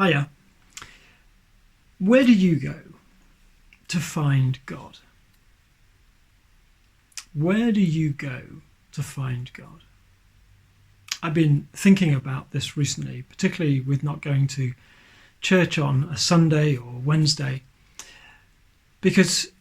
Hiya. Where do you go to find God? Where do you go to find God? I've been thinking about this recently, particularly with not going to church on a Sunday or Wednesday, because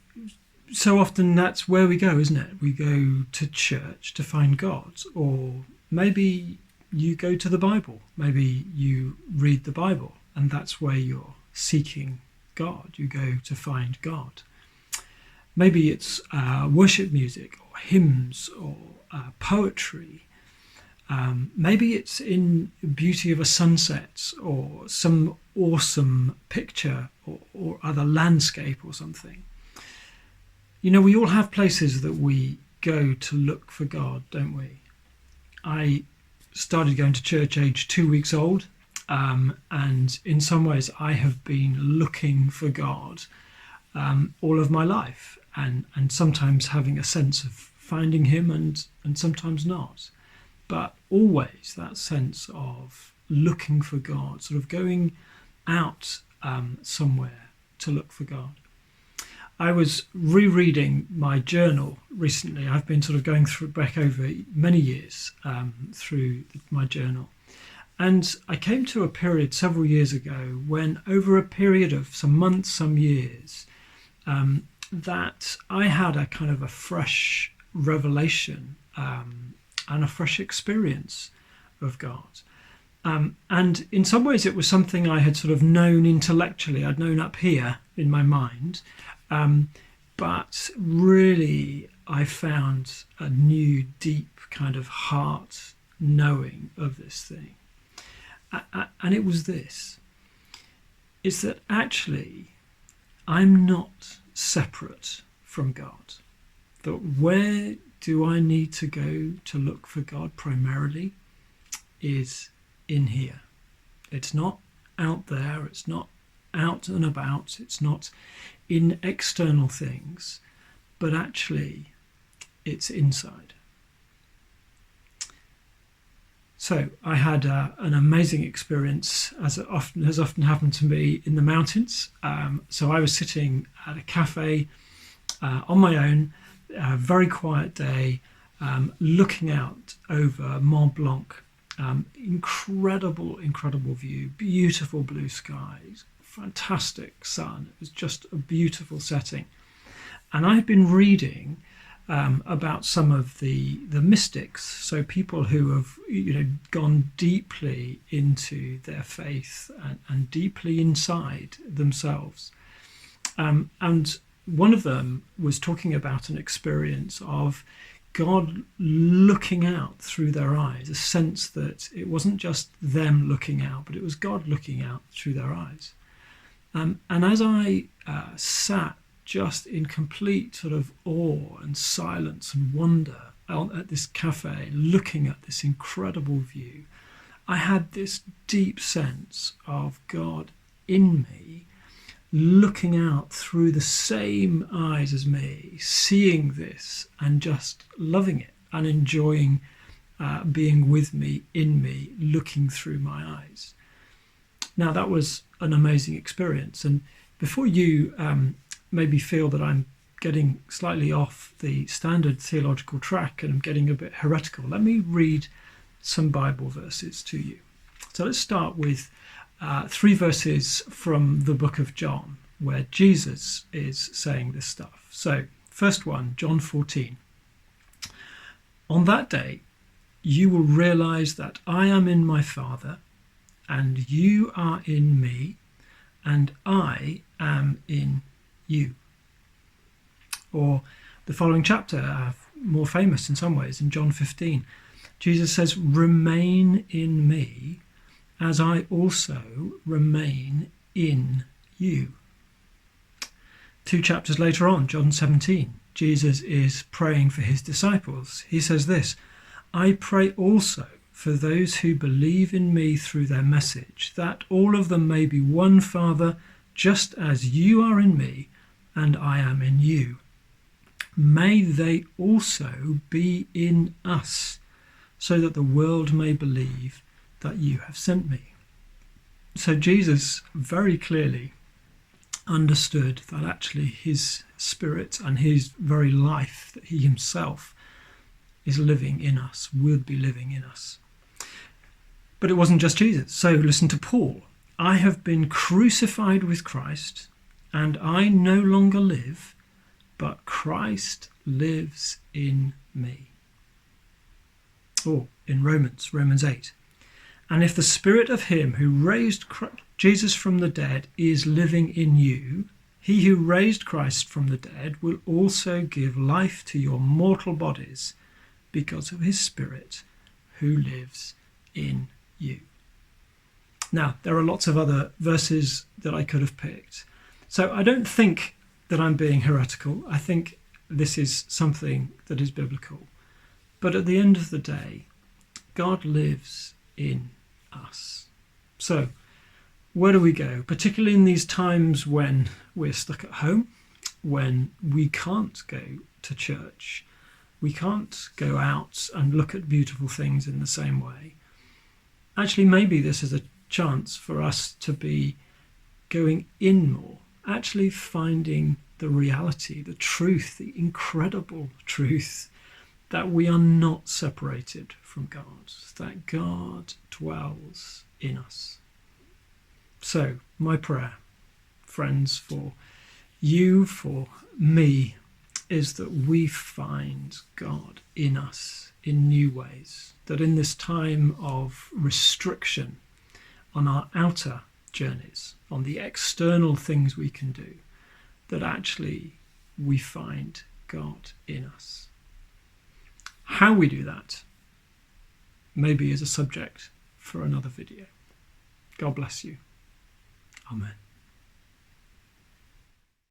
so often that's where we go, isn't it? We go to church to find God, or maybe you go to the Bible, maybe you read the Bible, and that's where you're seeking God. You go to find God. Maybe it's worship music or hymns or poetry. Maybe it's in beauty of a sunset or some awesome picture or other landscape or something. You know, we all have places that we go to look for God, don't we? I started going to church aged 2 weeks old, and in some ways I have been looking for God all of my life, and sometimes having a sense of finding him and sometimes not. But always that sense of looking for God, sort of going out somewhere to look for God. I was rereading my journal recently. I've been sort of going back over many years through my journal. And I came to a period several years ago when, over a period of some months, some years, that I had a kind of a fresh revelation and a fresh experience of God. And in some ways it was something I had sort of known intellectually. I'd known up here in my mind. But really I found a new, deep kind of heart knowing of this thing. And it was this. It's that actually I'm not separate from God. That where do I need to go to look for God primarily is in here. It's not out there, it's not out and about, it's not in external things, but actually it's inside. So I had an amazing experience, as it often has happened to me, in the mountains. So I was sitting at a cafe on my own, a very quiet day, looking out over Mont Blanc. Incredible view, beautiful blue skies, fantastic sun. It was just a beautiful setting. And I've been reading about some of the mystics, so people who have gone deeply into their faith and deeply inside themselves. And one of them was talking about an experience of God looking out through their eyes, a sense that it wasn't just them looking out, but it was God looking out through their eyes. And as I sat just in complete sort of awe and silence and wonder at this cafe, looking at this incredible view, I had this deep sense of God in me, looking out through the same eyes as me, seeing this and just loving it and enjoying being with me, in me, looking through my eyes. Now that was an amazing experience, and before you maybe feel that I'm getting slightly off the standard theological track and I'm getting a bit heretical, let me read some Bible verses to you. So let's start with 3 verses from the book of John, where Jesus is saying this stuff. So, first one, John 14. On that day, you will realize that I am in my Father, and you are in me, and I am in you. Or the following chapter, more famous in some ways, in John 15, Jesus says, remain in me, as I also remain in you. 2 chapters later on, John 17, Jesus is praying for his disciples. He says this, I pray also for those who believe in me through their message, that all of them may be one, Father, just as you are in me and I am in you. May they also be in us, so that the world may believe that you have sent me. So Jesus very clearly understood that actually his spirit and his very life, that he himself is living in us, would be living in us. But it wasn't just Jesus. So listen to Paul. I have been crucified with Christ, and I no longer live, but Christ lives in me. Or in Romans 8. And if the spirit of him who raised Jesus from the dead is living in you, he who raised Christ from the dead will also give life to your mortal bodies because of his spirit who lives in you. Now, there are lots of other verses that I could have picked. So I don't think that I'm being heretical. I think this is something that is biblical. But at the end of the day, God lives in us. So where do we go? Particularly in these times when we're stuck at home, when we can't go to church, we can't go out and look at beautiful things in the same way. Actually, maybe this is a chance for us to be going in more, actually finding the reality, the truth, the incredible truth that we are not separated from God, that God dwells in us. So, my prayer, friends, for you, for me, is that we find God in us in new ways, that in this time of restriction on our outer journeys, on the external things we can do, that actually we find God in us. How we do that maybe is a subject for another video. God bless you. Amen.